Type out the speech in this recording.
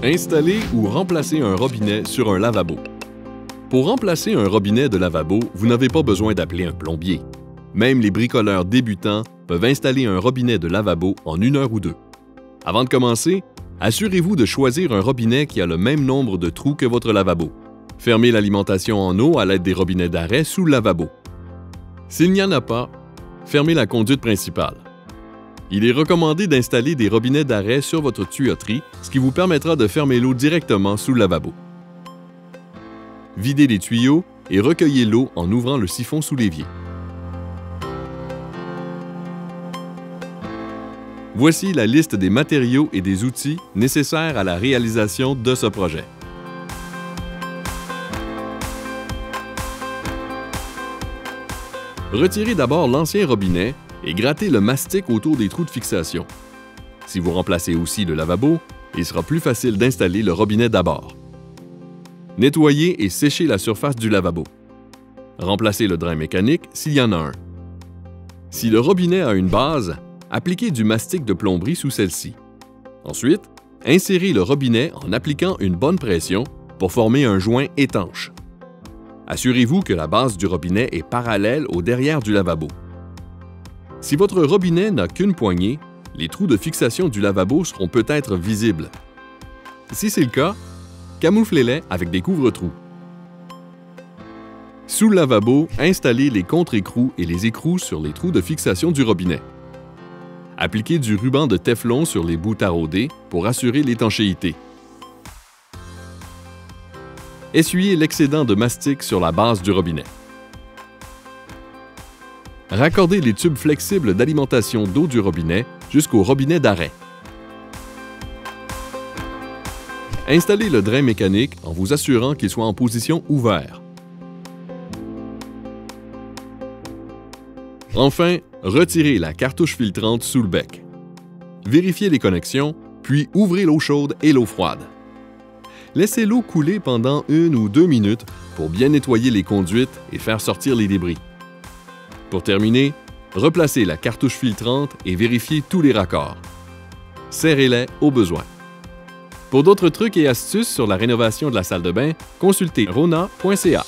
Installer ou remplacer un robinet sur un lavabo. Pour remplacer un robinet de lavabo, vous n'avez pas besoin d'appeler un plombier. Même les bricoleurs débutants peuvent installer un robinet de lavabo en 1 heure ou 2. Avant de commencer, assurez-vous de choisir un robinet qui a le même nombre de trous que votre lavabo. Fermez l'alimentation en eau à l'aide des robinets d'arrêt sous le lavabo. S'il n'y en a pas, fermez la conduite principale. Il est recommandé d'installer des robinets d'arrêt sur votre tuyauterie, ce qui vous permettra de fermer l'eau directement sous le lavabo. Videz les tuyaux et recueillez l'eau en ouvrant le siphon sous l'évier. Voici la liste des matériaux et des outils nécessaires à la réalisation de ce projet. Retirez d'abord l'ancien robinet et grattez le mastic autour des trous de fixation. Si vous remplacez aussi le lavabo, il sera plus facile d'installer le robinet d'abord. Nettoyez et séchez la surface du lavabo. Remplacez le drain mécanique s'il y en a un. Si le robinet a une base, appliquez du mastic de plomberie sous celle-ci. Ensuite, insérez le robinet en appliquant une bonne pression pour former un joint étanche. Assurez-vous que la base du robinet est parallèle au derrière du lavabo. Si votre robinet n'a qu'une poignée, les trous de fixation du lavabo seront peut-être visibles. Si c'est le cas, camouflez-les avec des couvre-trous. Sous le lavabo, installez les contre-écrous et les écrous sur les trous de fixation du robinet. Appliquez du ruban de Teflon sur les bouts taraudés pour assurer l'étanchéité. Essuyez l'excédent de mastic sur la base du robinet. Raccordez les tubes flexibles d'alimentation d'eau du robinet jusqu'au robinet d'arrêt. Installez le drain mécanique en vous assurant qu'il soit en position ouverte. Enfin, retirez la cartouche filtrante sous le bec. Vérifiez les connexions, puis ouvrez l'eau chaude et l'eau froide. Laissez l'eau couler pendant 1 ou 2 minutes pour bien nettoyer les conduites et faire sortir les débris. Pour terminer, replacez la cartouche filtrante et vérifiez tous les raccords. Serrez-les au besoin. Pour d'autres trucs et astuces sur la rénovation de la salle de bain, consultez rona.ca.